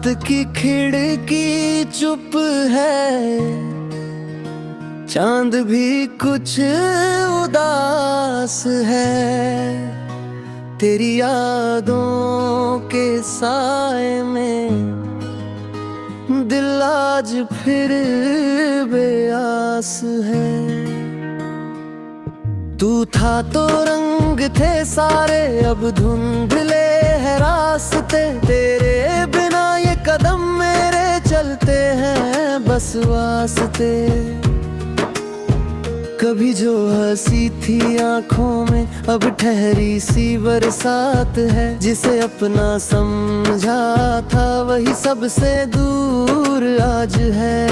रात की खिड़की चुप है, चांद भी कुछ उदास है। तेरी यादों के साए में दिल आज फिर बेआस है। तू था तो रंग थे सारे, अब धुंधले हैं रास्ते। तेरे बिना ये कदम मेरे चलते हैं बस वास्ते। कभी जो हंसी थी आंखों में अब ठहरी सी बरसात है। जिसे अपना समझा था वही सबसे दूर आज है।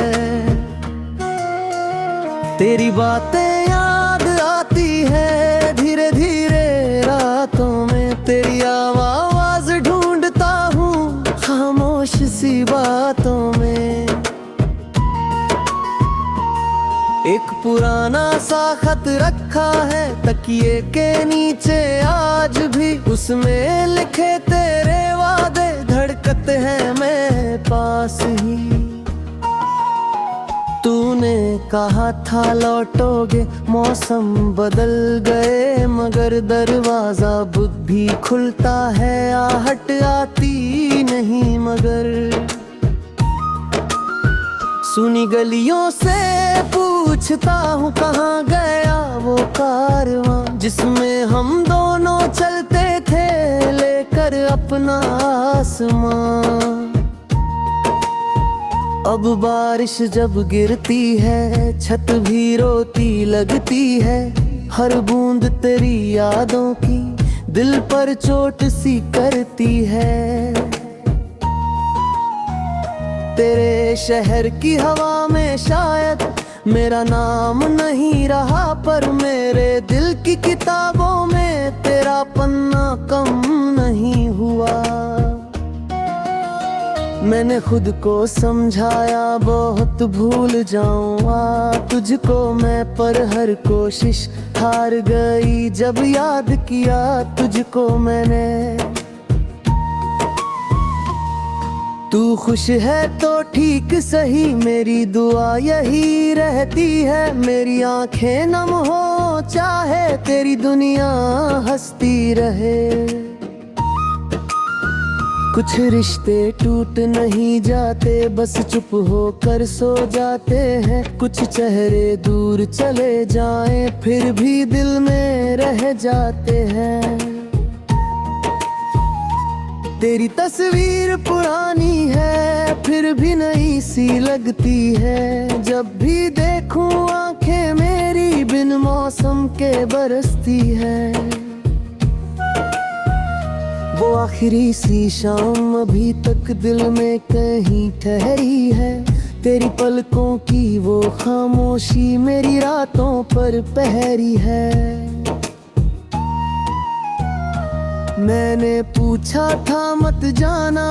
तेरी बातें याद आती है धीरे धीरे रातों में। तेरी आवाज ढूंढता हूँ खामोश सी बातों में। एक पुराना सा खत रखा है तकिए के नीचे आज भी। उसमें लिखे तेरे वादे धड़कते हैं मैं पास ही। तूने कहा था लौटोगे, मौसम बदल गए मगर दरवाजा बुध भी खुलता है। आहट आती नहीं मगर सुनी गलियों से पूछता हूँ कहाँ गया वो कारवां। जिसमें हम दोनों चलते थे लेकर अपना आसमां। अब बारिश जब गिरती है छत भी रोती लगती है। हर बूंद तेरी यादों की दिल पर चोट सी करती है। तेरे शहर की हवा में शायद मेरा नाम नहीं रहा, पर मेरे दिल की किताबों में तेरा पन्ना कम नहीं हुआ। मैंने खुद को समझाया बहुत भूल जाऊंगा तुझको मैं, पर हर कोशिश हार गई जब याद किया तुझको मैंने। तू खुश है तो ठीक सही, मेरी दुआ यही रहती है। मेरी आंखें नम हो चाहे तेरी दुनिया हंसती रहे। कुछ रिश्ते टूट नहीं जाते बस चुप होकर सो जाते हैं। कुछ चेहरे दूर चले जाएं फिर भी दिल में रह जाते हैं। तेरी तस्वीर पुरानी है फिर भी नई सी लगती है। जब भी देखूं आंखें मेरी बिन मौसम के बरसती है। वो आखिरी सी शाम अभी तक दिल में कहीं ठहरी है। तेरी पलकों की वो खामोशी मेरी रातों पर पहरी है। मैंने पूछा था मत जाना,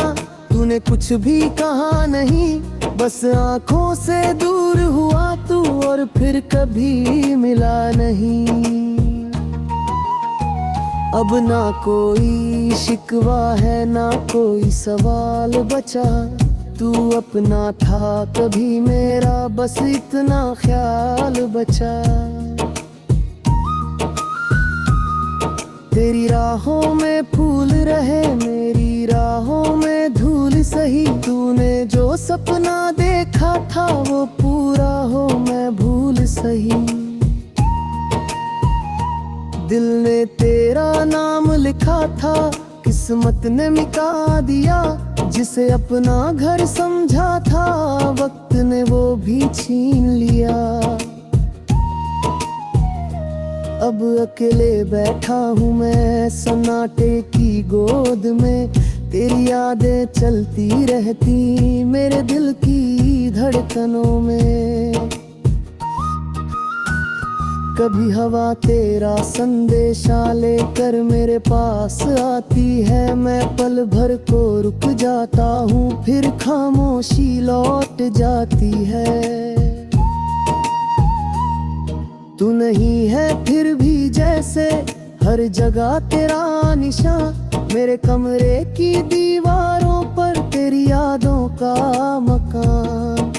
तूने कुछ भी कहा नहीं। बस आंखों से दूर हुआ तू और फिर कभी मिला नहीं। अब ना कोई शिकवा है ना कोई सवाल बचा। तू अपना था कभी मेरा बस इतना ख्याल बचा। तेरी राहों में फूल रहे मेरी राहों में धूल सही। तूने जो सपना देखा था वो पूरा हो मैं भूल सही। दिल ने तेरा नाम लिखा था किस्मत ने मिटा दिया। जिसे अपना घर समझा था वक्त ने वो भी छीन लिया। अब अकेले बैठा हूँ मैं सन्नाटे की गोद में। तेरी यादें चलती रहती मेरे दिल की धड़कनों में। कभी हवा तेरा संदेशा लेकर मेरे पास आती है। मैं पल भर को रुक जाता हूँ फिर खामोशी लौट जाती है। तू नहीं है फिर भी जैसे हर जगह तेरा निशान। मेरे कमरे की दीवारों पर तेरी यादों का मकान।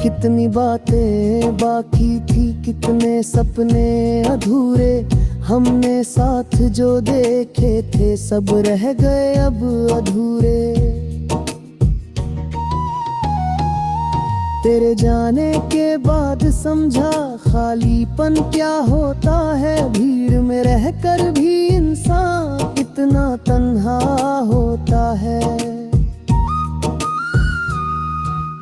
कितनी बातें बाकी थी, कितने सपने अधूरे, हमने साथ जो देखे थे सब रह गए अब अधूरे। तेरे जाने के बाद समझा खालीपन क्या होता है, भीड़ में रहकर भी इंसान इतना तन्हा होता है।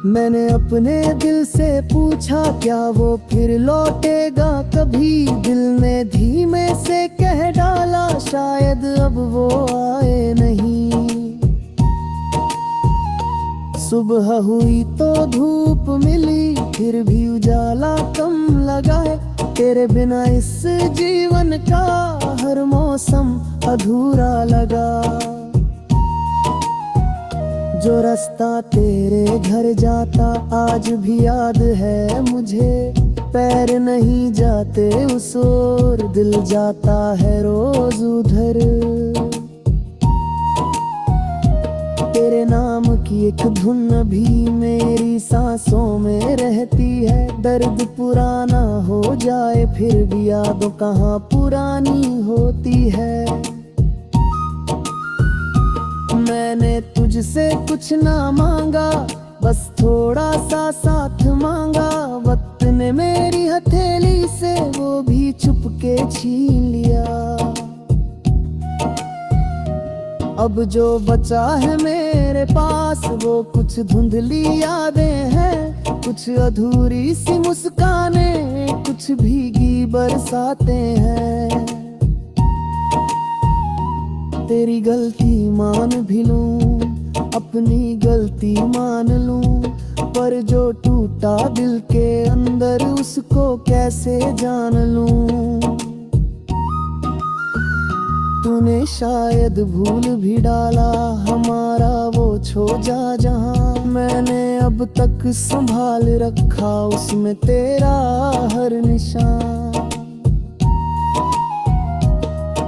मैंने अपने दिल से पूछा क्या वो फिर लौटेगा कभी, दिल ने धीमे से कह डाला शायद अब वो आए नहीं। सुबह हुई तो धूप मिली, फिर भी उजाला कम लगा है, तेरे बिना इस जीवन का हर मौसम अधूरा लगा। जो रास्ता तेरे घर जाता आज भी याद है मुझे, पैर नहीं जाते उस ओर, दिल जाता है रोज उधर। तेरे नाम की एक धुन भी मेरी सांसों में रहती है, दर्द पुराना हो जाए फिर भी याद कहाँ पुरानी होती है। मैंने तुझसे कुछ ना मांगा, बस थोड़ा सा साथ मांगा, वक्त ने मेरी हथेली से वो भी चुपके छीन लिया। अब जो बचा है मेरे पास वो कुछ धुंधली यादें हैं, कुछ अधूरी सी मुस्कानें, कुछ भीगी बरसातें हैं। तेरी गलती मान भी लूं, अपनी गलती मान लूं, पर जो टूटा दिल के अंदर उसको कैसे जान लूं। तूने शायद भूल भी डाला हमारा वो छोजा जहां, मैंने अब तक संभाल रखा उसमें तेरा हर निशान।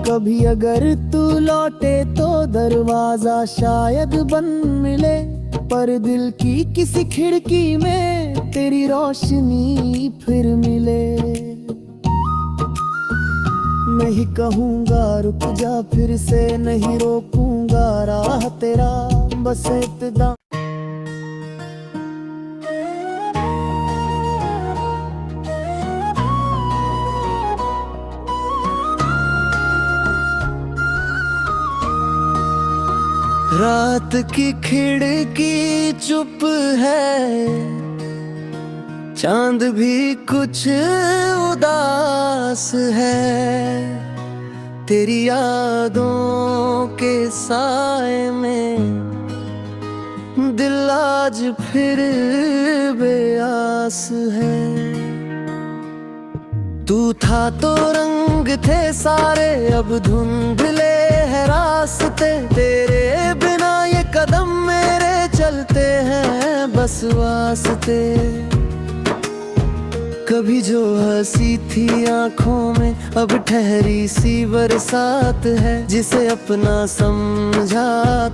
कभी अगर तू लौटे तो दरवाजा शायद बंद मिले, पर दिल की किसी खिड़की में तेरी रोशनी फिर मिले। नहीं कहूँगा रुक जा फिर से, नहीं रोकूंगा राह तेरा, बस इब्तिदा। रात की खिड़की चुप है, चांद भी कुछ उदास है, तेरी यादों के साए में दिल आज फिर बेआस है। तू था तो रंग थे सारे, अब धुंधले हैं रास्ते, तेरे बिना ये कदम मेरे चलते हैं बस वास्ते। कभी जो हंसी थी आंखों में अब ठहरी सी बरसात है, जिसे अपना समझा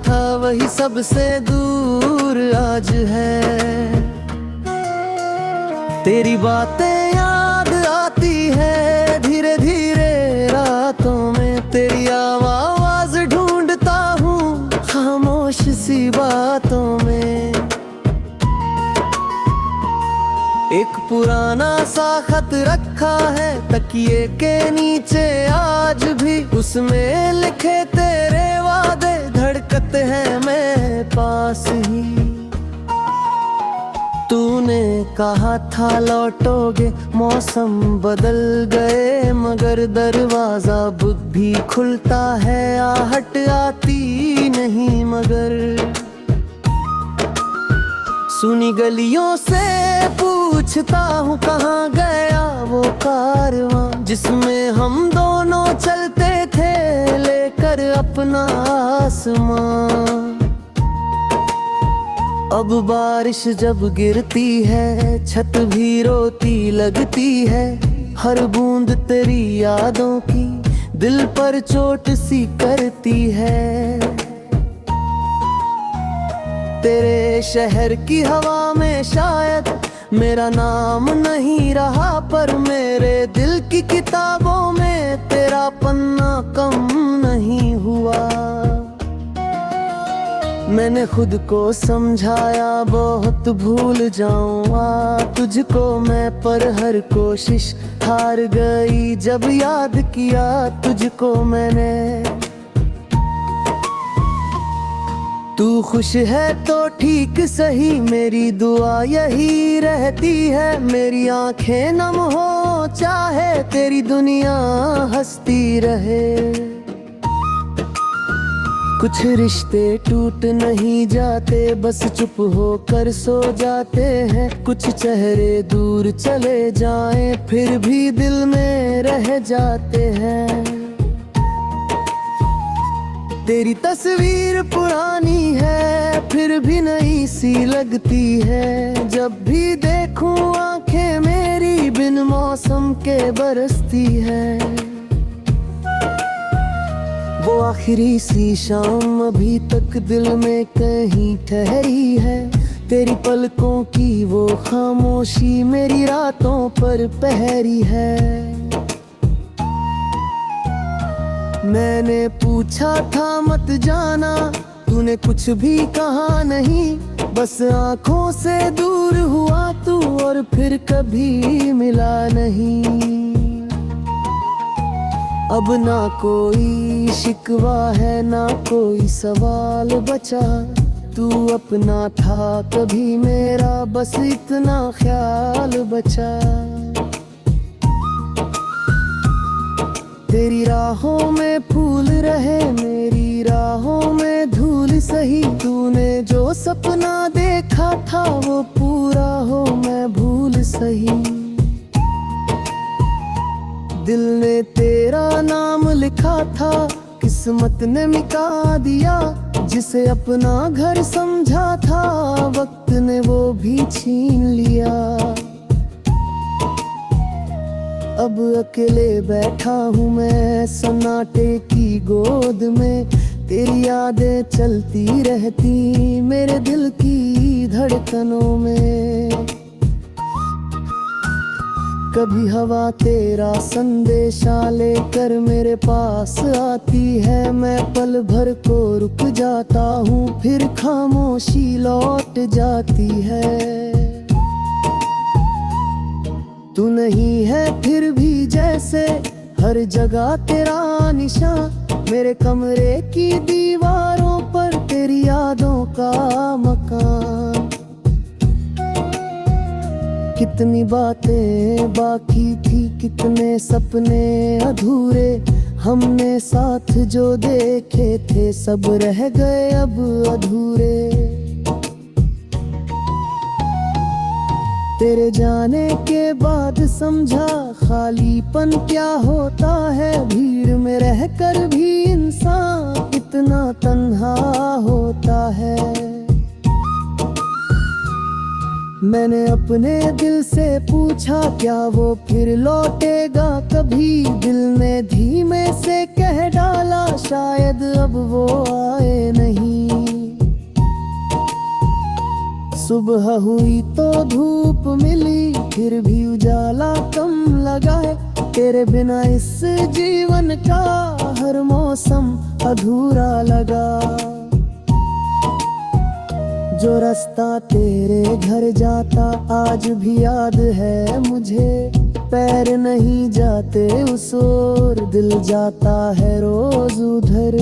था वही सबसे दूर आज है। तेरी बातें याद आती है धीरे धीरे रातों में, तेरी आवाज ढूंढता हूँ खामोश सी बातों में। एक पुराना सा खत रखा है तकिए के नीचे आज भी, उसमें लिखे तेरे वादे धड़कते हैं मैं पास ही। तूने कहा था लौटोगे, मौसम बदल गए मगर दरवाजा भी खुलता है, आहट आती नहीं मगर। सुनी गलियों से पूछता हूँ कहाँ गया वो कारवां, जिसमें हम दोनों चलते थे लेकर अपना आसमां। अब बारिश जब गिरती है छत भी रोती लगती है, हर बूंद तेरी यादों की दिल पर चोट सी करती है। तेरे शहर की हवा में शायद मेरा नाम नहीं रहा, पर मेरे दिल की किताबों में तेरा पन्ना कम नहीं हुआ। मैंने खुद को समझाया बहुत भूल जाऊंगा तुझको मैं, पर हर कोशिश हार गई जब याद किया तुझको मैंने। तू खुश है तो ठीक सही, मेरी दुआ यही रहती है। मेरी आंखें नम हो चाहे तेरी दुनिया हंसती रहे। कुछ रिश्ते टूट नहीं जाते, बस चुप होकर सो जाते हैं। कुछ चेहरे दूर चले जाएं, फिर भी दिल में रह जाते हैं। तेरी तस्वीर पुरानी है फिर भी नई सी लगती है। जब भी देखूं आंखें मेरी बिन मौसम के बरसती है। वो आखिरी सी शाम अभी तक दिल में कहीं ठहरी है। तेरी पलकों की वो खामोशी मेरी रातों पर पहरी है। मैंने पूछा था मत जाना, तूने कुछ भी कहा नहीं। बस आंखों से दूर हुआ तू और फिर कभी मिला नहीं। अब ना कोई शिकवा है ना कोई सवाल बचा। तू अपना था कभी मेरा, बस इतना ख्याल बचा। तेरी राहों में फूल रहे मेरी राहों में धूल सही। तूने जो सपना देखा था वो पूरा हो मैं भूल सही। दिल ने तेरा नाम लिखा था, किस्मत ने मिटा दिया। जिसे अपना घर समझा था वक्त ने वो भी छीन लिया। अब अकेले बैठा हूँ मैं सन्नाटे की गोद में। तेरी यादें चलती रहती मेरे दिल की धड़कनों में। कभी हवा तेरा संदेशा लेकर मेरे पास आती है। मैं पल भर को रुक जाता हूँ फिर खामोशी लौट जाती है। तू नहीं है फिर भी जैसे हर जगह तेरा निशान। मेरे कमरे की दीवारों पर तेरी यादों का मकान। कितनी बातें बाकी थी कितने सपने अधूरे। हमने साथ जो देखे थे सब रह गए अब अधूरे। तेरे जाने के बाद समझा खालीपन क्या होता है। भीड़ में रहकर भी इंसान इतना तन्हा होता है। मैंने अपने दिल से पूछा क्या वो फिर लौटेगा कभी। दिल ने धीमे से कह डाला शायद अब वो आए नहीं। सुबह हुई तो धूप मिली फिर भी उजाला कम लगा है। तेरे बिना इस जीवन का हर मौसम अधूरा लगा। जो रास्ता तेरे घर जाता आज भी याद है मुझे। पैर नहीं जाते उस ओर दिल जाता है रोज उधर।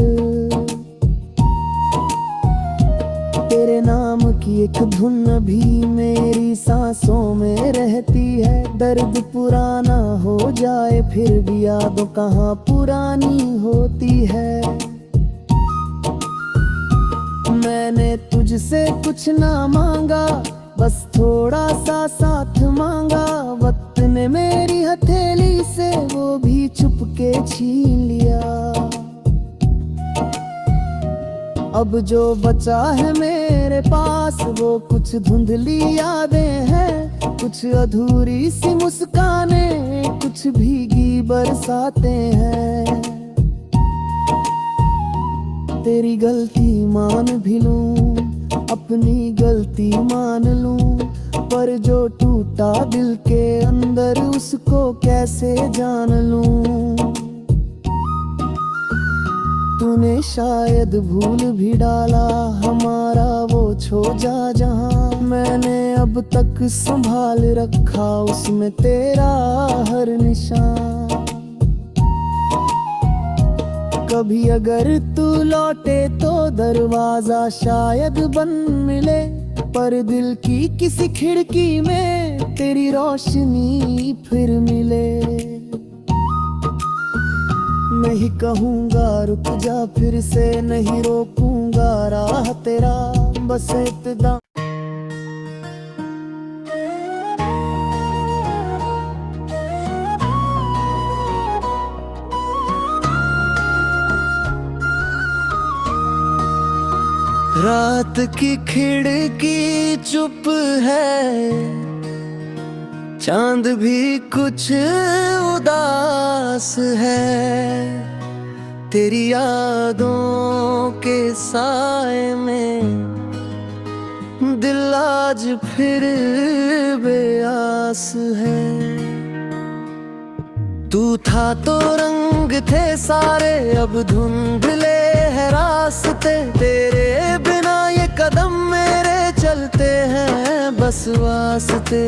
तेरे नाम की एक धुन भी मेरी सांसों में रहती है। दर्द पुराना हो जाए फिर भी याद कहाँ पुरानी होती है। मैंने तुझसे कुछ ना मांगा बस थोड़ा सा साथ मांगा। वक्त ने मेरी हथेली से वो भी चुपके छीन लिया। अब जो बचा है मेरे पास वो कुछ धुंधली यादें हैं। कुछ अधूरी सी मुस्कानें कुछ भीगी बरसातें हैं। तेरी गलती मान भी लूं अपनी पर जो टूटा दिल के अंदर उसको कैसे जान लूं। तूने शायद भूल भी डाला हमारा वो छोजा जहां, मैंने अब तक संभाल रखा उसमें तेरा हर निशान। कभी अगर तू लौटे तो दरवाजा शायद बंद मिले, पर दिल की किसी खिड़की में तेरी रोशनी फिर मिले। नहीं कहूँगा रुक जा फिर से, नहीं रोकूंगा राह तेरा, बस इब्तिदा। रात की खिड़की चुप है, चांद भी कुछ उदास है, तेरी यादों के साए में दिल आज फिर बेआस है। तू था तो रंग थे सारे, अब धुंधले हैं रास्ते, तेरे बिना ये कदम मेरे चलते हैं बस वास्ते।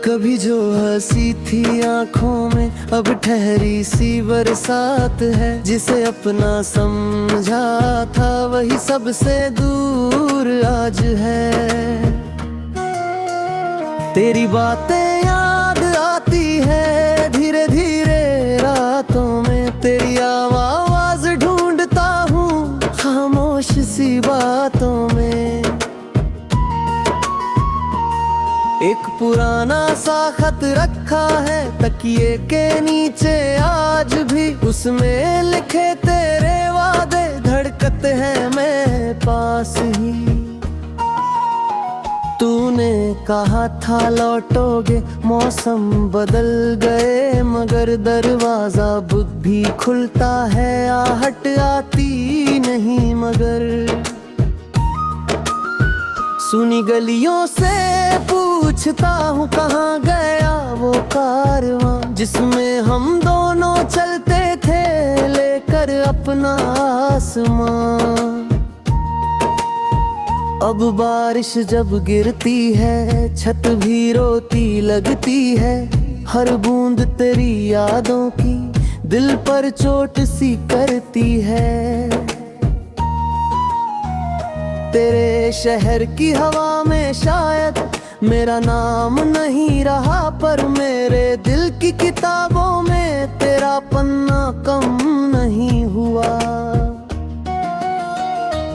कभी जो हंसी थी आंखों में अब ठहरी सी बरसात है, जिसे अपना समझा था वही सबसे दूर आज है। तेरी बातें याद आती है धीरे धीरे रातों में, तेरी आवाज ढूंढता हूँ खामोश सी बातों में। एक पुराना सा खत रखा है तकिए के नीचे आज भी, उसमें लिखे तेरे वादे धड़कते हैं मैं पास ही। तूने कहा था लौटोगे, मौसम बदल गए मगर दरवाजा बुध भी खुलता है, आहट आती नहीं मगर। सुनी गलियों से पूछता हूँ कहाँ गया वो कारवां, जिसमें हम दोनों चलते थे लेकर अपना आसमां। अब बारिश जब गिरती है छत भी रोती लगती है, हर बूंद तेरी यादों की दिल पर चोट सी करती है। तेरे शहर की हवा में शायद मेरा नाम नहीं रहा, पर मेरे दिल की किताबों में तेरा पन्ना कम नहीं हुआ।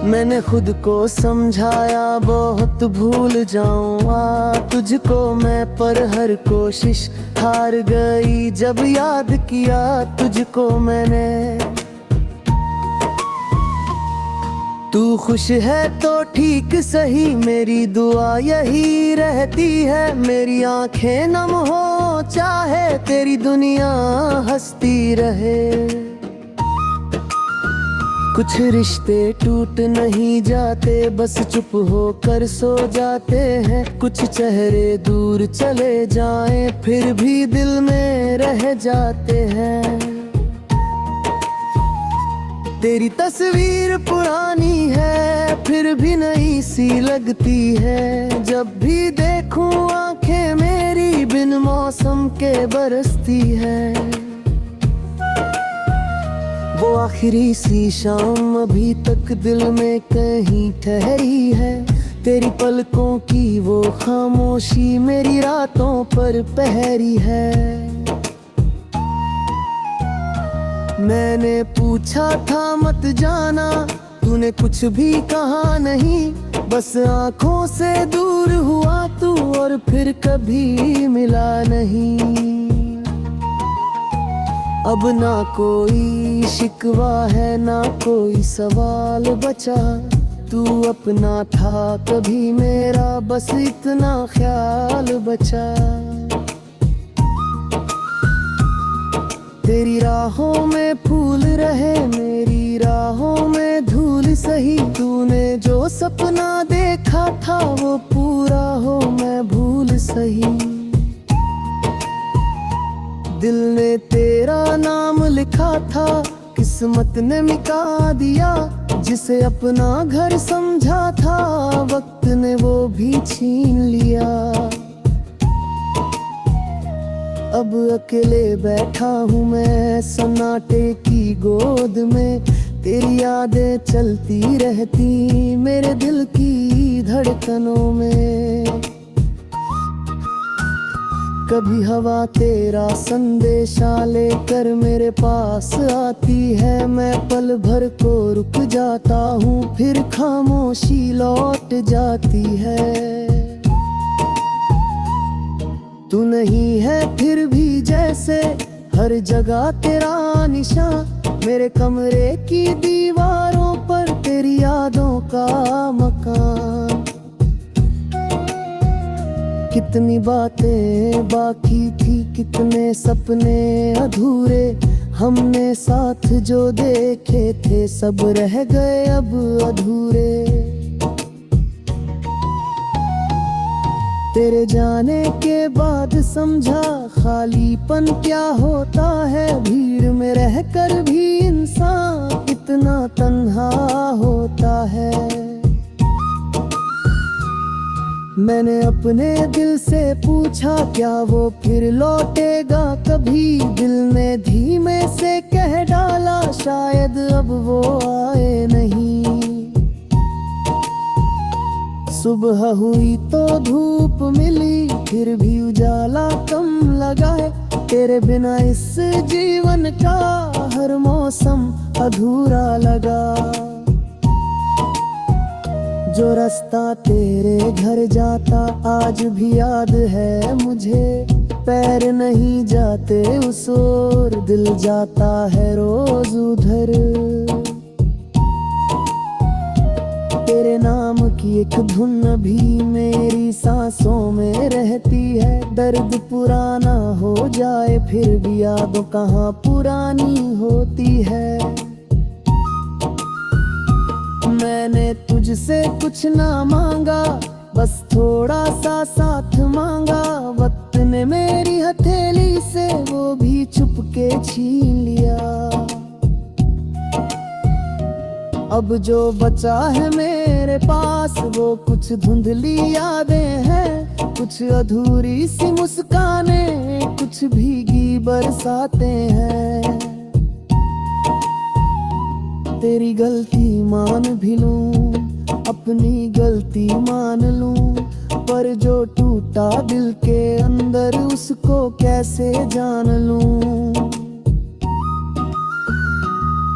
मैंने खुद को समझाया बहुत भूल जाऊंगा तुझको मैं, पर हर कोशिश हार गई जब याद किया तुझको मैंने। तू खुश है तो ठीक सही, मेरी दुआ यही रहती है, मेरी आंखें नम हो चाहे तेरी दुनिया हंसती रहे। कुछ रिश्ते टूट नहीं जाते बस चुप होकर सो जाते हैं, कुछ चेहरे दूर चले जाएं फिर भी दिल में रह जाते हैं। तेरी तस्वीर पुरानी है फिर भी नई सी लगती है, जब भी देखूं आंखें मेरी बिन मौसम के बरसती है। वो आखिरी सी शाम अभी तक दिल में कहीं ठहरी है, तेरी पलकों की वो खामोशी मेरी रातों पर पहरी है। मैंने पूछा था मत जाना, तूने कुछ भी कहा नहीं, बस आंखों से दूर हुआ तू और फिर कभी मिला नहीं। अब ना कोई शिकवा है ना कोई सवाल बचा, तू अपना था कभी मेरा बस इतना ख्याल बचा। तेरी राहों में फूल रहे मेरी राहों में धूल सही, तूने जो सपना देखा था वो पूरा किस्मत ने मिटा दिया जिसे अपना घर समझा था, वक्त ने वो भी छीन लिया। अब अकेले बैठा हूँ मैं सन्नाटे की गोद में, तेरी यादें चलती रहती मेरे दिल की धड़कनों में। कभी हवा तेरा संदेशा लेकर मेरे पास आती है, मैं पल भर को रुक जाता हूँ, फिर खामोशी लौट जाती है। तू नहीं है फिर भी जैसे हर जगह तेरा निशान, मेरे कमरे की दीवारों पर तेरी यादों का मकान। कितनी बातें बाकी थी, कितने सपने अधूरे, हमने साथ जो देखे थे सब रह गए अब अधूरे। तेरे जाने के बाद समझा खालीपन क्या होता है, भीड़ में रहकर भी इंसान इतना तन्हा होता है। मैंने अपने दिल से पूछा क्या वो फिर लौटेगा कभी, दिल ने धीमे से कह डाला शायद अब वो आए नहीं। सुबह हुई तो धूप मिली, फिर भी उजाला कम लगा है, तेरे बिना इस जीवन का हर मौसम अधूरा लगा। जो रास्ता तेरे घर जाता आज भी याद है मुझे, पैर नहीं जाते उस ओर, दिल जाता है रोज उधर। तेरे नाम की एक धुन भी मेरी सांसों में रहती है, दर्द पुराना हो जाए फिर भी याद कहाँ पुरानी होती है। मैंने तुझसे कुछ ना मांगा, बस थोड़ा सा साथ मांगा, वक्त ने मेरी हथेली से वो भी चुपके छीन लिया। अब जो बचा है मेरे पास वो कुछ धुंधली यादें हैं, कुछ अधूरी सी मुस्कानें, कुछ भीगी बरसातें हैं। तेरी गलती मान भी लूं, अपनी गलती मान लूं, पर जो टूटा दिल के अंदर उसको कैसे जान लूं।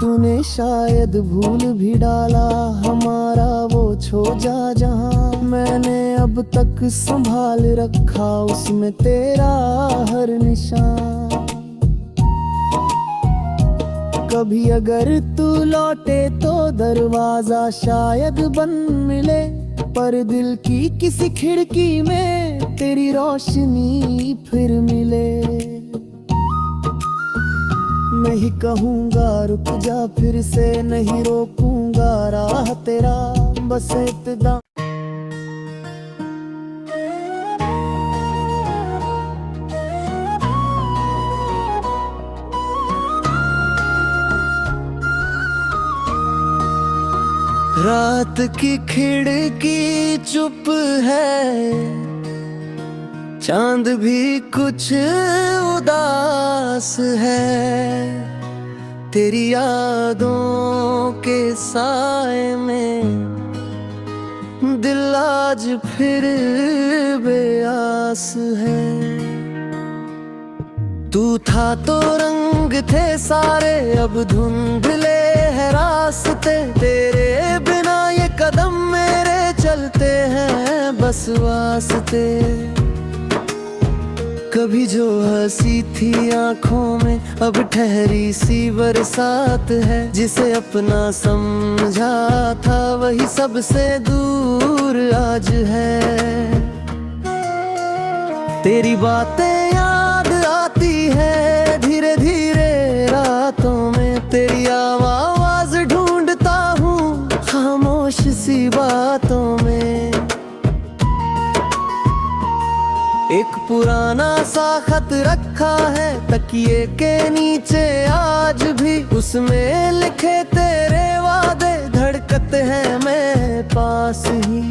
तूने शायद भूल भी डाला हमारा वो छोजा जहां, मैंने अब तक संभाल रखा उसमें तेरा हर निशान। कभी अगर तू लौटे तो दरवाजा शायद बंद मिले, पर दिल की किसी खिड़की में तेरी रोशनी फिर मिले। नहीं कहूँगा रुक जा फिर से, नहीं रोकूंगा राह तेरा, बस इतना रात की खिड़की चुप है, चांद भी कुछ उदास है, तेरी यादों के साए में दिल आज फिर बेआस है। तू था तो रंग थे सारे, अब धुंधले हैं रास्ते, तेरे बिना ये कदम मेरे चलते हैं बस वास्ते। कभी जो हंसी थी आंखों में अब ठहरी सी बरसात है, जिसे अपना समझा था वही सबसे दूर आज है। तेरी बातें याद आती है धीरे धीरे रातों में, तेरी आवाज ढूंढता हूँ खामोश सी बातों में। एक पुराना सा खत रखा है तकिए के नीचे आज भी, उसमें लिखे तेरे वादे धड़कते हैं मैं पास ही।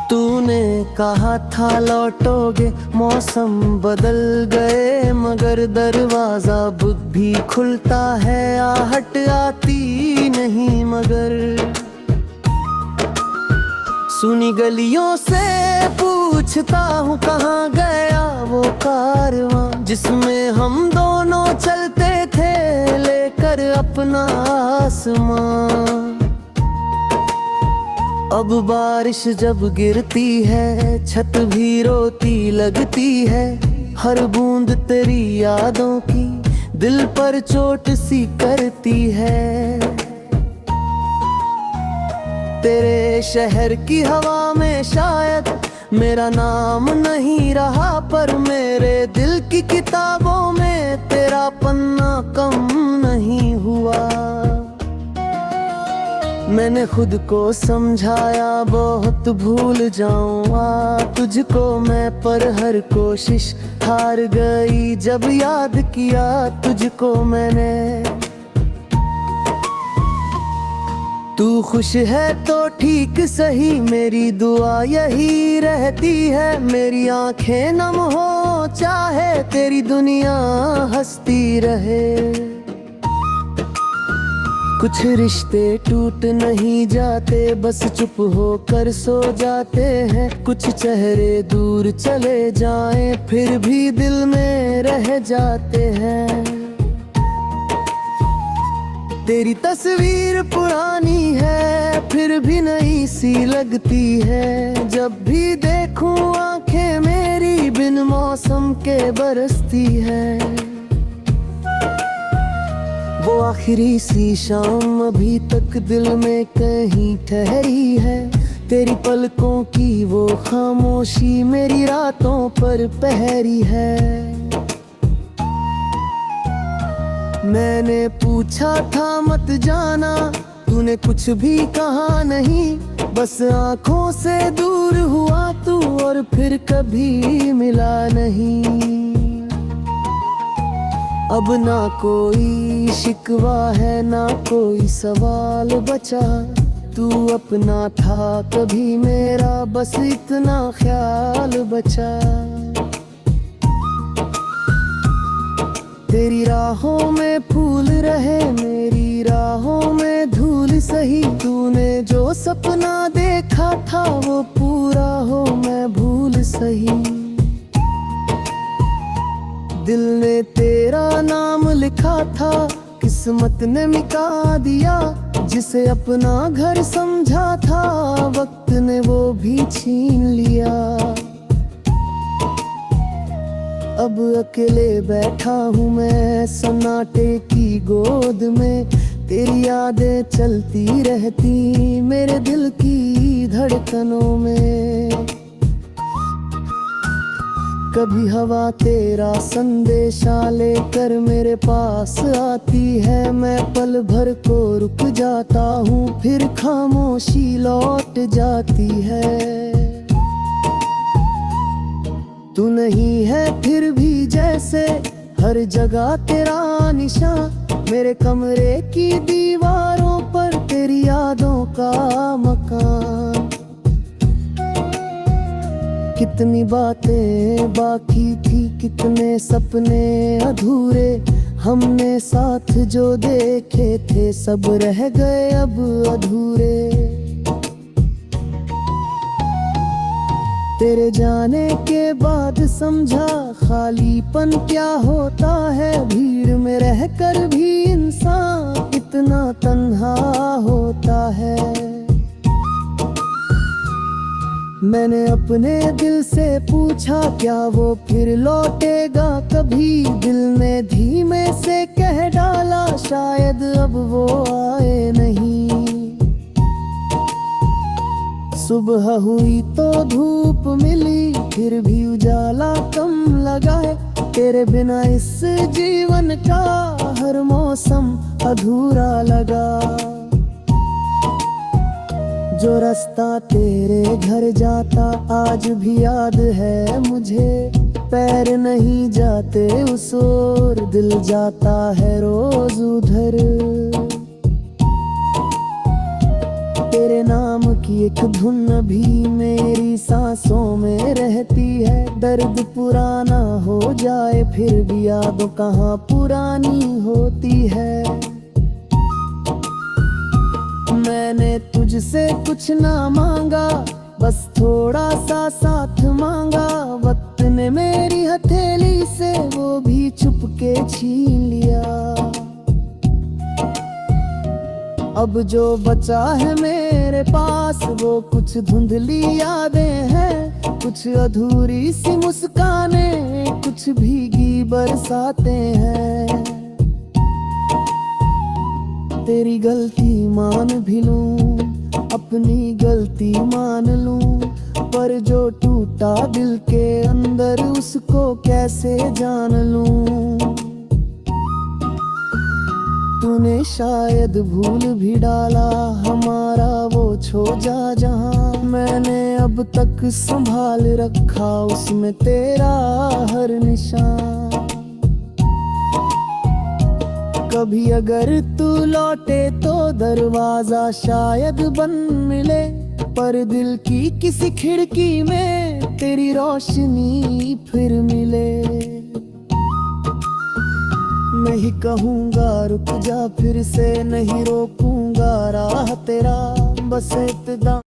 तूने कहा था लौटोगे, मौसम बदल गए मगर दरवाजा बुद्ध भी खुलता है, आहट आती नहीं मगर। सुनी गलियों से पूछता हूँ कहाँ गया वो कारवां, जिसमें हम दोनों चलते थे लेकर अपना आसमां। अब बारिश जब गिरती है छत भी रोती लगती है, हर बूंद तेरी यादों की दिल पर चोट सी करती है। तेरे शहर की हवा में शायद मेरा नाम नहीं रहा, पर मेरे दिल की किताबों में तेरा पन्ना कम नहीं हुआ। मैंने खुद को समझाया बहुत भूल जाऊंगा तुझको मैं, पर हर कोशिश हार गई जब याद किया तुझको मैंने। तू खुश है तो ठीक सही, मेरी दुआ यही रहती है, मेरी आंखें नम हो चाहे तेरी दुनिया हंसती रहे। कुछ रिश्ते टूट नहीं जाते बस चुप होकर सो जाते हैं, कुछ चेहरे दूर चले जाएं फिर भी दिल में रह जाते हैं। तेरी तस्वीर पुरानी है फिर भी नई सी लगती है, जब भी देखूं आंखें मेरी बिन मौसम के बरसती है। वो आखिरी सी शाम अभी तक दिल में कहीं ठहरी है, तेरी पलकों की वो खामोशी मेरी रातों पर पहरी है। मैंने पूछा था मत जाना, तूने कुछ भी कहा नहीं, बस आंखों से दूर हुआ तू और फिर कभी मिला नहीं। अब ना कोई शिकवा है ना कोई सवाल बचा, तू अपना था कभी मेरा बस इतना ख्याल बचा। तेरी राहों में फूल रहे मेरी राहों में धूल सही, तूने जो सपना देखा था वो पूरा हो मैं भूल सही। दिल ने तेरा नाम लिखा था किस्मत ने मिटा दिया, जिसे अपना घर समझा था वक्त ने वो भी छीन लिया। अब अकेले बैठा हूँ मैं सन्नाटे की गोद में, तेरी यादें चलती रहती मेरे दिल की धड़कनों में। कभी हवा तेरा संदेशा लेकर मेरे पास आती है, मैं पल भर को रुक जाता हूँ फिर खामोशी लौट जाती है। तू नहीं है फिर भी जैसे हर जगह तेरा निशान, मेरे कमरे की दीवारों पर तेरी यादों का मकान। कितनी बातें बाकी थी कितने सपने अधूरे, हमने साथ जो देखे थे सब रह गए अब अधूरे। तेरे जाने के बाद समझा खालीपन क्या होता है, भीड़ में रहकर भी इंसान इतना तन्हा होता है। मैंने अपने दिल से पूछा क्या वो फिर लौटेगा कभी, दिल ने धीमे से कह डाला शायद अब वो आए नहीं। सुबह हुई तो धूप मिली फिर भी उजाला कम लगा है, तेरे बिना इस जीवन का हर मौसम अधूरा लगा। जो रास्ता तेरे घर जाता आज भी याद है मुझे, पैर नहीं जाते उस ओर, दिल जाता है रोज उधर। तेरे नाम की एक धुन भी मेरी सांसों में रहती है, दर्द पुराना हो जाए फिर भी याद कहाँ पुरानी होती है। मैंने तुझसे कुछ ना मांगा, बस थोड़ा सा साथ मांगा, वक्त ने मेरी हथेली से वो भी छुपके छीन लिया। अब जो बचा है मेरे पास वो कुछ धुंधली यादें हैं, कुछ अधूरी सी मुस्कानें, कुछ भीगी बरसातें हैं। तेरी गलती मान भी लूं, अपनी गलती मान लूं, पर जो टूटा दिल के अंदर उसको कैसे जान लूं। तूने शायद भूल भी डाला हमारा वो छोजा जहां, मैंने अब तक संभाल रखा उसमें तेरा हर निशान। कभी अगर तू लौटे तो दरवाजा शायद बंद मिले, पर दिल की किसी खिड़की में तेरी रोशनी फिर मिले। नहीं कहूँगा रुक जा फिर से, नहीं रोकूंगा राह तेरा, बस इतना